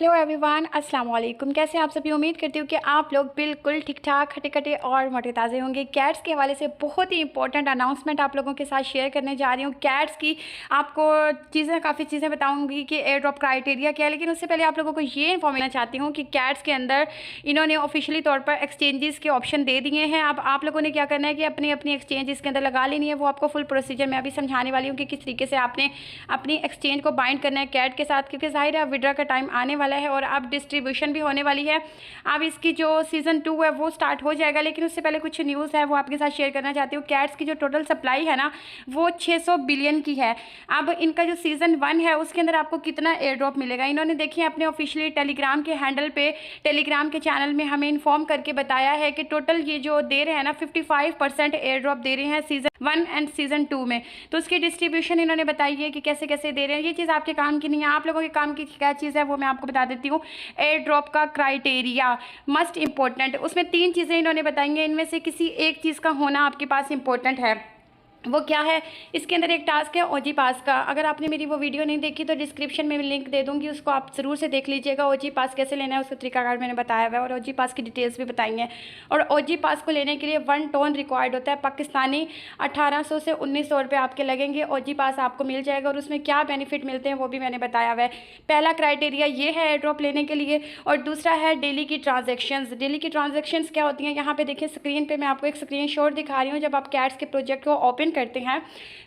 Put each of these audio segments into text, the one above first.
Hello everyone, अस्सलाम वालेकुम। कैसे हैं आप सभी? उम्मीद करती हूँ कि आप लोग बिल्कुल ठीक ठाक, हटे कटे और मोटे ताज़े होंगे। कैट्स के हवाले से बहुत ही इंपॉर्टेंट अनाउंसमेंट आप लोगों के साथ शेयर करने जा रही हूँ। कैट्स की आपको काफ़ी चीज़ें बताऊँगी कि एयर ड्रॉप क्राइटेरिया क्या है, लेकिन उससे पहले आप लोगों को ये इन्फॉर्मेशन चाहती हूँ कि कैट्स के अंदर इन्होंने ऑफिशियली तौर पर एक्सचेंजेस के ऑप्शन दे दिए हैं। अब आप लोगों ने क्या करना है कि अपनी अपनी एक्सचेंज इसके अंदर लगा लेनी है। वो आपको फुल प्रोसीजर मैं अभी समझाने वाली हूँ कि किस तरीके से आपने अपनी एक्सचेंज को बाइंड करना है कैट के साथ, क्योंकि ज़ाहिर है विड्रा का टाइम आने वाला है और अब डिस्ट्रीब्यूशन भी होने वाली है। अब इसकी जो सीज़न 2 है वो स्टार्ट हो जाएगा, लेकिन उससे पहले कुछ न्यूज़ है वो आपके साथ शेयर करना चाहती हूँ। कैट्स की जो टोटल सप्लाई है ना वो 600 बिलियन की है। अब इनका जो सीज़न 1 है उसके अंदर आपको कितना एयर ड्रॉप मिलेगा, इन्होंने देखिए अपने ऑफिशियली टेलीग्राम के हैंडल पे, टेलीग्राम के चैनल में हमें इन्फॉर्म करके बताया है कि टोटल ये जो दे रहे हैं ना 55% एयर ड्रॉप दे रहे हैं सीज़न 1 एंड सीज़न 2 में। तो उसकी डिस्ट्रीब्यूशन इन्होंने बताई है कि कैसे कैसे दे रहे हैं। ये चीज़ आपके काम की नहीं है, आप लोगों के काम की क्या चीज़ है वो मैं आपको बता देती हूँ। एयर ड्रॉप का क्राइटेरिया मस्ट इम्पोर्टेंट, उसमें 3 चीज़ें इन्होंने बताएंगे, इनमें से किसी एक चीज़ का होना आपके पास इम्पोर्टेंट है। वो क्या है? इसके अंदर एक टास्क है ओजी पास का। अगर आपने मेरी वो वीडियो नहीं देखी तो डिस्क्रिप्शन में लिंक दे दूंगी, उसको आप ज़रूर से देख लीजिएगा। ओजी पास कैसे लेना है उसका तरीकाकार मैंने बताया हुआ है और ओजी पास की डिटेल्स भी बताई हैं। और ओजी पास को लेने के लिए 1 टोन रिक्वायर्ड होता है पाकिस्तानी। 1800 से 1900 रुपये आपके लगेंगे। ओजी पास आपको मिल जाएगा और उसमें क्या बेनिफिट मिलते हैं वो भी मैंने बताया हुआ है। पहला क्राइटेरिया ये है एयर ड्रॉप लेने के लिए, और दूसरा है डेली की ट्रांजेक्शन्स। डेली की ट्रांजेक्शन्स क्या होती हैं? यहाँ पे देखिए स्क्रीन पे मैं आपको एक स्क्रीनशॉट दिखा रही हूँ। जब आप कैट्स के प्रोजेक्ट को ओपन करते हैं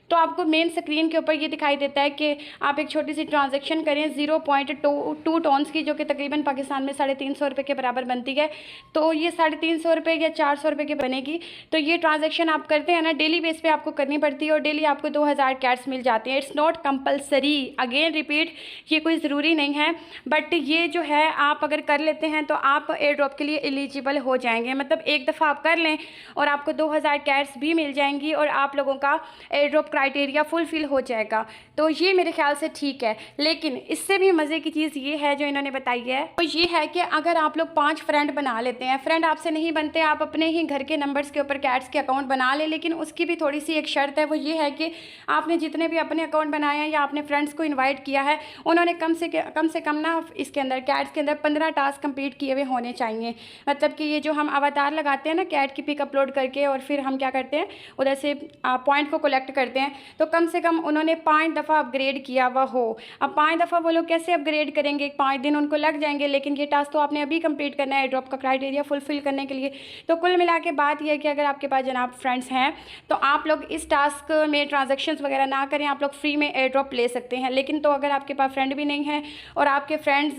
तो आपको मेन स्क्रीन के ऊपर ये दिखाई देता है कि आप एक छोटी सी ट्रांजैक्शन करें 0.2 टोन्स की, जो कि तकरीबन पाकिस्तान में 350 रुपये के बराबर बनती है। तो ये 350 रुपये या 400 रुपये की बनेगी। तो ये ट्रांजैक्शन आप करते हैं ना, डेली बेस पे आपको करनी पड़ती है और डेली आपको 2000 कैट्स मिल जाती हैं। It's not compulsory, again repeat, ये कोई ज़रूरी नहीं है, बट ये जो है आप अगर कर लेते हैं तो आप एयर ड्रॉप के लिए एलिजिबल हो जाएंगे। मतलब एक दफ़ा आप कर लें और आपको 2000 कैट्स भी मिल जाएंगी और आप लोगों का एयर ड्रॉप क्राइटेरिया फुलफिल हो जाएगा। तो ये मेरे ख्याल से ठीक है। लेकिन इससे भी मज़े की चीज़ ये है जो इन्होंने बताई है, तो ये है कि अगर आप लोग 5 फ्रेंड बना लेते हैं, फ्रेंड आपसे नहीं बनते, आप अपने ही घर के नंबर्स के ऊपर कैट्स के अकाउंट बना लें, लेकिन उसकी भी थोड़ी सी एक शर्त है। वो ये है कि आपने जितने भी अपने अकाउंट बनाए हैं या आपने फ्रेंड्स को इन्वाइट किया है, उन्होंने कम से कम ना इसके अंदर कैट्स के अंदर 15 टास्क कंप्लीट किए हुए होने चाहिए। मतलब कि ये जो हम अवतार लगाते हैं ना कैट की पिक अपलोड करके, और फिर हम क्या करते हैं उधर से पॉइंट को कलेक्ट करते हैं, तो कम से कम उन्होंने 5 दफ़ा अपग्रेड किया हुआ हो। अब 5 दफ़ा वो लोग कैसे अपग्रेड करेंगे? 5 दिन उनको लग जाएंगे, लेकिन ये टास्क तो आपने अभी कंप्लीट करना है एयर ड्रॉप का क्राइटेरिया फुलफिल करने के लिए। तो कुल मिला के बात यह है कि अगर आपके पास जनाब फ्रेंड्स हैं तो आप लोग इस टास्क में ट्रांजेक्शन्स वगैरह ना करें, आप लोग फ्री में एयर ड्रॉप ले सकते हैं। लेकिन तो अगर आपके पास फ्रेंड भी नहीं है और आपके फ्रेंड्स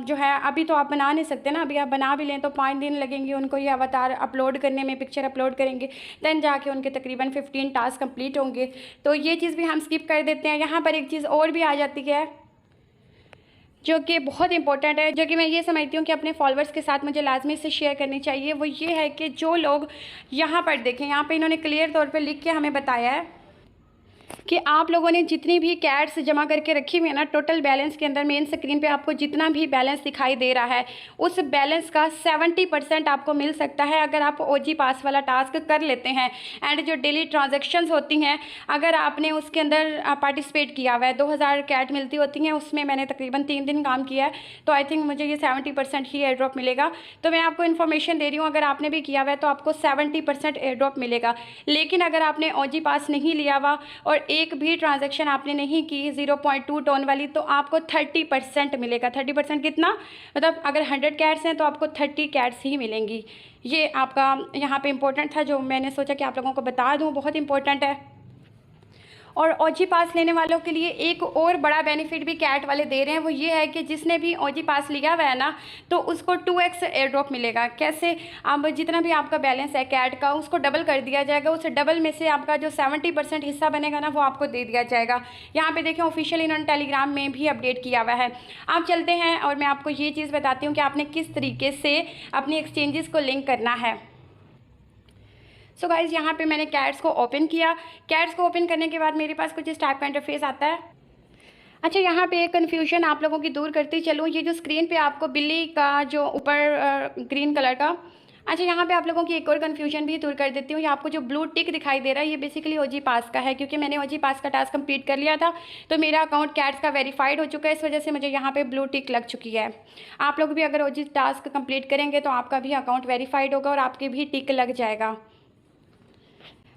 जो है अभी तो आप बना नहीं सकते ना, अभी आप बना भी लें तो 5 दिन लगेंगे उनको ये अवतार अपलोड करने में, पिक्चर अपलोड करेंगे, दैन जाके उनके तकरीबन 15 टास्क कंप्लीट होंगे। तो ये चीज़ भी हम स्किप कर देते हैं। यहाँ पर एक चीज़ और भी आ जाती है जो कि बहुत इंपॉर्टेंट है, जो कि मैं ये समझती हूँ कि अपने फॉलोअर्स के साथ मुझे लाजमी से शेयर करनी चाहिए। वो ये है कि जो लोग यहाँ पर देखें, यहाँ पे इन्होंने क्लियर तौर पे लिख के हमें बताया है कि आप लोगों ने जितनी भी कैट्स जमा करके रखी हुई है ना, टोटल बैलेंस के अंदर मेन स्क्रीन पे आपको जितना भी बैलेंस दिखाई दे रहा है उस बैलेंस का 70% आपको मिल सकता है अगर आप ओजी पास वाला टास्क कर लेते हैं। एंड जो डेली ट्रांजैक्शंस होती हैं, अगर आपने उसके अंदर पार्टिसिपेट किया हुआ है, 2000 कैट मिलती होती हैं, उसमें मैंने तकरीबन 3 दिन काम किया है, तो आई थिंक मुझे ये 70% ही एयर ड्रॉप मिलेगा। तो मैं आपको इन्फॉर्मेशन दे रही हूँ, अगर आपने भी किया हुआ है तो आपको 70% एयर ड्रॉप मिलेगा। लेकिन अगर आपने ओजी पास नहीं लिया हुआ और एक भी ट्रांजैक्शन आपने नहीं की 0.2 टोन वाली, तो आपको 30% मिलेगा। 30% कितना? मतलब अगर 100 कैट्स हैं तो आपको 30 कैट्स ही मिलेंगी। ये आपका यहाँ पे इम्पोर्टेंट था जो मैंने सोचा कि आप लोगों को बता दूँ, बहुत इंपॉर्टेंट है। और ओजी पास लेने वालों के लिए एक और बड़ा बेनिफिट भी कैट वाले दे रहे हैं, वो ये है कि जिसने भी ओजी पास लिया हुआ है ना तो उसको 2x एयर ड्रॉप मिलेगा। कैसे? अब जितना भी आपका बैलेंस है कैट का उसको डबल कर दिया जाएगा, उस डबल में से आपका जो 70% हिस्सा बनेगा ना वो आपको दे दिया जाएगा। यहाँ पे देखें ऑफिशियल इन्होंने टेलीग्राम में भी अपडेट किया हुआ है। आप चलते हैं और मैं आपको ये चीज़ बताती हूँ कि आपने किस तरीके से अपनी एक्सचेंजेस को लिंक करना है। सो गाइज़, यहाँ पे मैंने कैट्स को ओपन किया। कैट्स को ओपन करने के बाद मेरे पास कुछ इस टाइप का इंटरफेस आता है। अच्छा, यहाँ पे एक कन्फ्यूजन आप लोगों की दूर करती चलूँ। ये जो स्क्रीन पे आपको बिल्ली का जो ऊपर ग्रीन कलर का अच्छा, यहाँ पे आप लोगों की एक और कन्फ्यूजन भी दूर कर देती हूँ। ये आपको जो ब्लू टिक दिखाई दे रहा है, ये बेसिकली ओजी पास का है, क्योंकि मैंने ओजी पास का टास्क कंप्लीट कर लिया था, तो मेरा अकाउंट कैट्स का वेरीफाइड हो चुका है, इस वजह से मुझे यहाँ पे ब्लू टिक लग चुकी है। आप लोग भी अगर ओजी टास्क कंप्लीट करेंगे तो आपका भी अकाउंट वेरीफाइड होगा और आपके भी टिक लग जाएगा।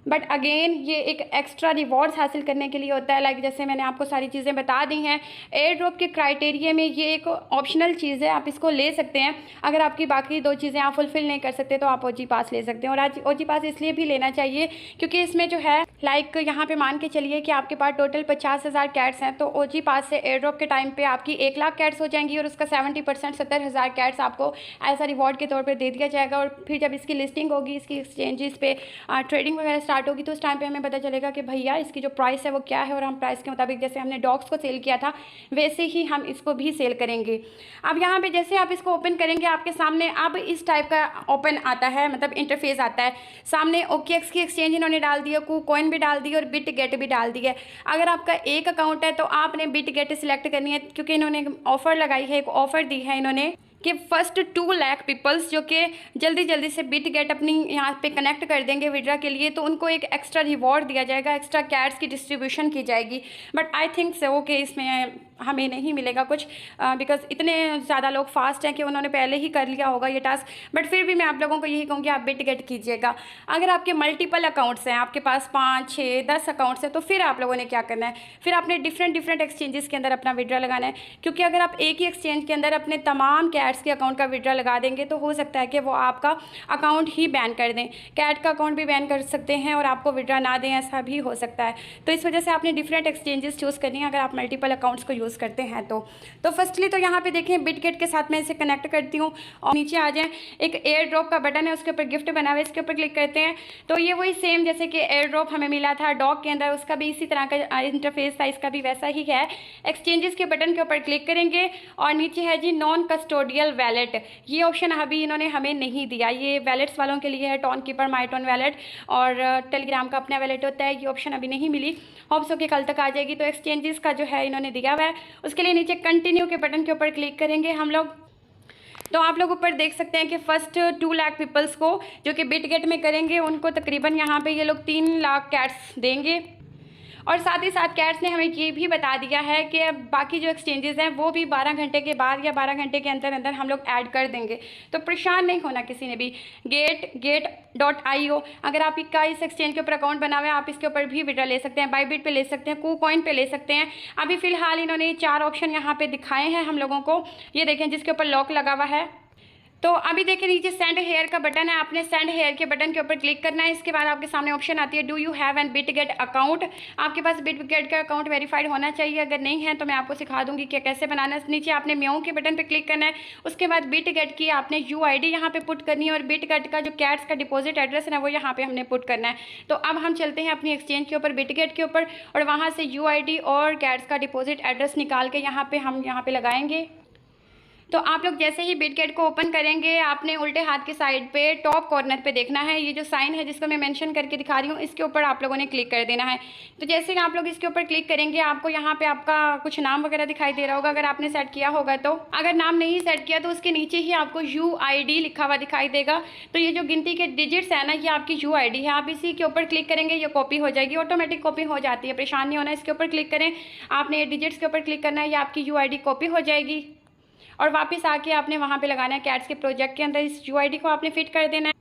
बट अगेन ये एक एक्स्ट्रा रिवॉर्ड्स हासिल करने के लिए होता है। लाइक जैसे मैंने आपको सारी चीज़ें बता दी हैं, एयर ड्रॉप के क्राइटेरिया में ये एक ऑप्शनल चीज़ है, आप इसको ले सकते हैं। अगर आपकी बाकी दो चीज़ें आप फुलफिल नहीं कर सकते तो आप ओजी पास ले सकते हैं। और आज ओजी पास इसलिए भी लेना चाहिए क्योंकि इसमें जो है लाइक यहाँ पे मान के चलिए कि आपके पास टोटल 50,000 कैट्स हैं, तो ओजी पास से एयर ड्रॉप के टाइम पे आपकी 1 लाख कैट्स हो जाएंगी और उसका 70% 70,000 कैट्स आपको ऐसा रिवॉर्ड के तौर पर दे दिया जाएगा। और फिर जब इसकी लिस्टिंग होगी, इसकी एक्सचेंजेस पे ट्रेडिंग वगैरह स्टार्ट होगी, तो उस टाइम पे हमें पता चलेगा कि भैया इसकी जो प्राइस है वो क्या है, और हम प्राइस के मुताबिक जैसे हमने डॉग्स को सेल किया था वैसे ही हम इसको भी सेल करेंगे। अब यहाँ पे जैसे आप इसको ओपन करेंगे, आपके सामने अब इस टाइप का ओपन आता है, मतलब इंटरफेस आता है। सामने OKX की एक्सचेंज इन्होंने डाल दी है, KuCoin भी डाल दी है और BitGet भी डाल दी है। अगर आपका एक अकाउंट है तो आपने BitGet सिलेक्ट करनी है, क्योंकि इन्होंने ऑफर लगाई है, एक ऑफर दी है इन्होंने कि फर्स्ट 2 लाख पीपल्स जो कि जल्दी से BitGet अपनी यहाँ पे कनेक्ट कर देंगे विड्रा के लिए, तो उनको एक एक्स्ट्रा रिवॉर्ड दिया जाएगा, एक्स्ट्रा कैट्स की डिस्ट्रीब्यूशन की जाएगी। बट आई थिंक सो कि इसमें हमें नहीं मिलेगा कुछ, बिकॉज इतने ज़्यादा लोग फास्ट हैं कि उन्होंने पहले ही कर लिया होगा ये टास्क। बट फिर भी मैं आप लोगों को यही कहूँगी, आप BitGet कीजिएगा। अगर आपके मल्टीपल अकाउंट्स हैं, आपके पास 5, 6, 10 अकाउंट्स हैं, तो फिर आप लोगों ने क्या करना है, फिर आपने डिफरेंट एक्सचेंजेस के अंदर अपना विड्रा लगाना है। क्योंकि अगर आप एक ही एक्सचेंज के अंदर अपने तमाम कैट्स के अकाउंट का विड्रा लगा देंगे तो हो सकता है कि वो आपका अकाउंट ही बैन कर दें, कैट का अकाउंट भी बैन कर सकते हैं और आपको विड्रा ना दें, ऐसा भी हो सकता है। तो इस वजह से आपने डिफरेंट एक्सचेंजेस चूज़ करनी है अगर आप मल्टीपल अकाउंट्स को यूज़ करते हैं तो फर्स्टली तो यहाँ पे देखें BitGet के साथ मैं इसे कनेक्ट करती हूँ और नीचे आ जाएं, एक एयर ड्रॉप का बटन है, उसके ऊपर गिफ्ट बना हुआ है, इसके ऊपर क्लिक करते हैं तो ये वही सेम जैसे कि एयर ड्रॉप हमें मिला था डॉग के अंदर, उसका भी इसी तरह का इंटरफेस था, इसका भी वैसा ही है। एक्सचेंजेस के बटन के ऊपर क्लिक करेंगे और नीचे है जी नॉन कस्टोडियल वैलेट, ये ऑप्शन अभी इन्होंने हमें नहीं दिया, ये वैलेट्स वालों के लिए है, टोन कीपर, माईटोन वैलेट और टेलीग्राम का अपना वैलेट होता है, ये ऑप्शन अभी नहीं मिली, होप्स के कल तक आ जाएगी। तो एक्सचेंजेस का जो है इन्होंने दिया हुआ है, उसके लिए नीचे कंटिन्यू के बटन के ऊपर क्लिक करेंगे हम लोग। तो आप लोग ऊपर देख सकते हैं कि फर्स्ट 2 लाख पीपल्स को जो कि BitGet में करेंगे उनको तकरीबन यहाँ पे ये लोग 3 लाख कैट्स देंगे। और साथ ही साथ कैट्स ने हमें ये भी बता दिया है कि बाकी जो एक्सचेंजेस हैं वो भी 12 घंटे के बाद या 12 घंटे के अंदर अंदर हम लोग ऐड कर देंगे। तो परेशान नहीं होना किसी ने भी। Gate.io, अगर आपका इस एक्सचेंज के ऊपर अकाउंट बना हुआ है आप इसके ऊपर भी विड्रा ले सकते हैं, बाईबिट पे ले सकते हैं, KuCoin पे ले सकते हैं। अभी फ़िलहाल इन्होंने 4 ऑप्शन यहाँ पे दिखाए हैं हम लोगों को, ये देखें जिसके ऊपर लॉक लगा हुआ है। तो अभी देखिए नीचे सेंड हेयर का बटन है, आपने सेंड हेयर के बटन के ऊपर क्लिक करना है। इसके बाद आपके सामने ऑप्शन आती है do you have an BitGet account, आपके पास BitGet का अकाउंट वेरीफाइड होना चाहिए, अगर नहीं है तो मैं आपको सिखा दूंगी कि कैसे बनाना है। नीचे आपने म्याऊ के बटन पे क्लिक करना है, उसके बाद BitGet की आपने UID यहाँ पे पुट करनी है और BitGet का जो कैट्स का डिपॉजिट एड्रेस है ना वो यहाँ पे हमने पुट करना है। तो अब हम चलते हैं अपनी एक्सचेंज के ऊपर BitGet के ऊपर और वहाँ से UID और कैट्स का डिपॉजिट एड्रेस निकाल के हम यहाँ पे लगाएंगे। तो आप लोग जैसे ही BitGet को ओपन करेंगे आपने उल्टे हाथ की साइड पे टॉप कॉर्नर पे देखना है, ये जो साइन है जिसको मैं मेंशन करके दिखा रही हूँ इसके ऊपर आप लोगों ने क्लिक कर देना है। तो जैसे ही आप लोग इसके ऊपर क्लिक करेंगे आपको यहाँ पे आपका कुछ नाम वगैरह दिखाई दे रहा होगा अगर आपने सेट किया होगा। तो अगर नाम नहीं सेट किया तो उसके नीचे ही आपको UID लिखा हुआ दिखाई देगा। तो ये जो गिनती के डिजिट्स है ना ये आपकी UID है, आप इसी के ऊपर क्लिक करेंगे ये कॉपी हो जाएगी, ऑटोमेटिक कॉपी हो जाती है, परेशान नहीं होना। इसके ऊपर क्लिक करें, आपने डिजिट्स के ऊपर क्लिक करना है, ये आपकी UID कॉपी हो जाएगी और वापस आके आपने वहाँ पे लगाना है कैट्स के प्रोजेक्ट के अंदर, इस UID को आपने फिट कर देना है।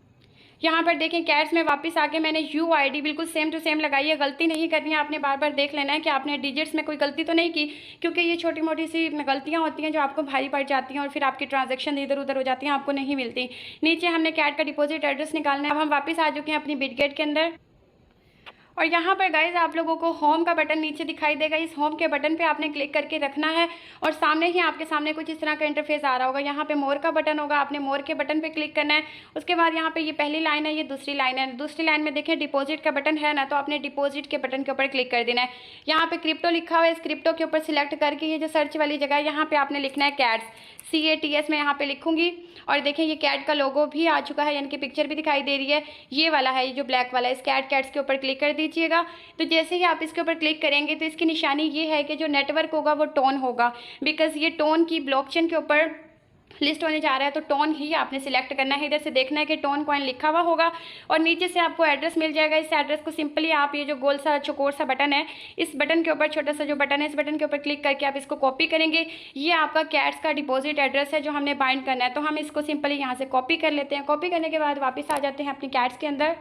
यहाँ पर देखें कैट्स में वापस आके मैंने UID बिल्कुल सेम टू सेम लगाई है, गलती नहीं करनी है, आपने बार बार देख लेना है कि आपने डिजिट्स में कोई गलती तो नहीं की, क्योंकि ये छोटी मोटी सी गलतियाँ होती हैं जो आपको भारी पड़ जाती हैं और फिर आपकी ट्रांजैक्शन इधर उधर हो जाती हैं, आपको नहीं मिलती। नीचे हमने कैट का डिपॉजिट एड्रेस निकालना है। अब हम वापस आ चुके हैं अपनी BitGet के अंदर और यहाँ पर गाइज आप लोगों को होम का बटन नीचे दिखाई देगा, इस होम के बटन पे आपने क्लिक करके रखना है और सामने ही आपके सामने कुछ इस तरह का इंटरफेस आ रहा होगा। यहाँ पे मोर का बटन होगा, आपने मोर के बटन पे क्लिक करना है। उसके बाद यहाँ पे ये पहली लाइन है, ये दूसरी लाइन है, दूसरी लाइन में देखें डिपॉजिट का बटन है ना, तो आपने डिपॉजिट के बटन के ऊपर क्लिक कर देना है। यहाँ पे क्रिप्टो लिखा हुआ है, इस क्रिप्टो के ऊपर सिलेक्ट करके ये जो सर्च वाली जगह है यहाँ पे आपने लिखना है कैट्स, CATS मैं यहाँ पे लिखूंगी और देखें ये कैट का लोगो भी आ चुका है, यानी कि पिक्चर भी दिखाई दे रही है, ये वाला है, ये जो ब्लैक वाला है, इस कैट्स के ऊपर क्लिक कर दीजिएगा। तो जैसे ही आप इसके ऊपर क्लिक करेंगे तो इसकी निशानी ये है कि जो नेटवर्क होगा वो टोन होगा, बिकॉज ये टोन की ब्लॉकचेन के ऊपर लिस्ट होने जा रहा है, तो टोन ही आपने सिलेक्ट करना है। इधर से देखना है कि टोन कॉइन लिखा हुआ होगा और नीचे से आपको एड्रेस मिल जाएगा। इस एड्रेस को सिंपली आप ये जो गोल सा चौकोर सा बटन है, इस बटन के ऊपर, छोटा सा जो बटन है, इस बटन के ऊपर क्लिक करके आप इसको कॉपी करेंगे। ये आपका कैट्स का डिपॉजिट एड्रेस है जो हमने बाइंड करना है, तो हम इसको सिंपली यहाँ से कॉपी कर लेते हैं। कॉपी करने के बाद वापस आ जाते हैं अपनी कैट्स के अंदर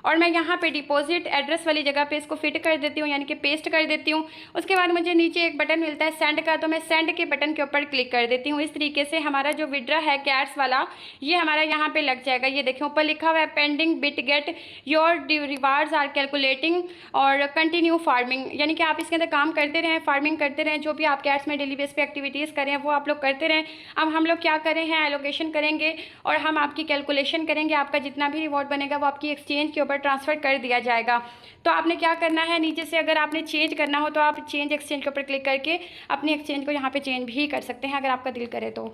और मैं यहाँ पे डिपॉजिट एड्रेस वाली जगह पे इसको फिट कर देती हूँ, यानी कि पेस्ट कर देती हूँ। उसके बाद मुझे नीचे एक बटन मिलता है सेंड का, तो मैं सेंड के बटन के ऊपर क्लिक कर देती हूँ। इस तरीके से हमारा जो विड्रा है कैट्स वाला, ये हमारा यहाँ पे लग जाएगा। ये देखिए ऊपर लिखा हुआ है pending bit get your rewards are calculating और कंटिन्यू फार्मिंग, यानी कि आप इसके अंदर काम करते रहें, फार्मिंग करते रहें, जो भी आप कैट्स में डेली बेस पे एक्टिविटीज़ करें वो आप लोग करते रहें। अब हम लोग क्या कर रहे हैं, एलोकेशन करेंगे और हम आपकी कैलकुलेशन करेंगे। आपका जितना भी रिवॉर्ड बनेगा वो आपकी एक्सचेंज के ऊपर ट्रांसफ़र कर दिया जाएगा। तो आपने क्या करना है, नीचे से अगर आपने चेंज करना हो तो आप चेंज एक्सचेंज के ऊपर क्लिक करके अपनी एक्सचेंज को यहाँ पे चेंज भी कर सकते हैं अगर आपका दिल करे तो।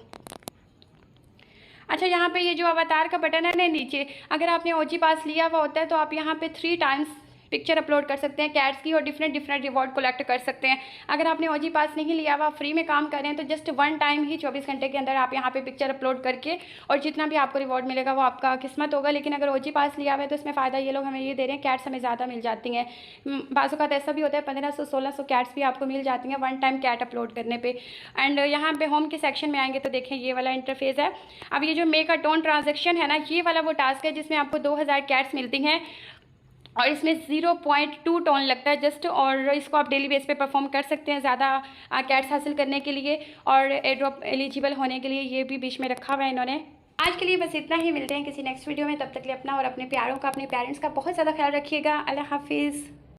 अच्छा, यहाँ पे ये जो अवतार का बटन है ना नीचे, अगर आपने ओजी पास लिया हुआ होता है तो आप यहाँ पे 3 टाइम्स पिक्चर अपलोड कर सकते हैं कैट्स की और डिफरेंट रिवॉर्ड कलेक्ट कर सकते हैं। अगर आपने ओजी पास नहीं लिया हुआ, फ्री में काम कर रहे हैं, तो जस्ट 1 टाइम ही 24 घंटे के अंदर आप यहाँ पे पिक्चर अपलोड करके और जितना भी आपको रिवॉर्ड मिलेगा वो आपका किस्मत होगा। लेकिन अगर ओजी पास लिया हुआ है तो इसमें फ़ायदा ये लोग हमें ये दे रहे हैं, कैट्स हमें ज़्यादा मिल जाती हैं। बाज़ औक़ात ऐसा भी होता है 1500-1600 कैट्स भी आपको मिल जाती हैं 1 टाइम कैट अपलोड करने पर। एंड यहाँ पर होम के सेक्शन में आएंगे तो देखें ये वाला इंटरफेस है। अब ये जो मेक अ टोन ट्रांजेक्शन है ना, ये वाला वो टास्क है जिसमें आपको 2000 कैट्स मिलती हैं और इसमें 0.2 टोन लगता है जस्ट, और इसको आप डेली बेस पे परफॉर्म कर सकते हैं ज़्यादा कैट्स हासिल करने के लिए और एयर ड्रॉप एलिजिबल होने के लिए। ये भी बीच में रखा हुआ है इन्होंने। आज के लिए बस इतना ही, मिलते हैं किसी नेक्स्ट वीडियो में। तब तक के लिए अपना और अपने प्यारों का, अपने पेरेंट्स का बहुत ज़्यादा ख्याल रखिएगा। अल्लाह हाफिज़।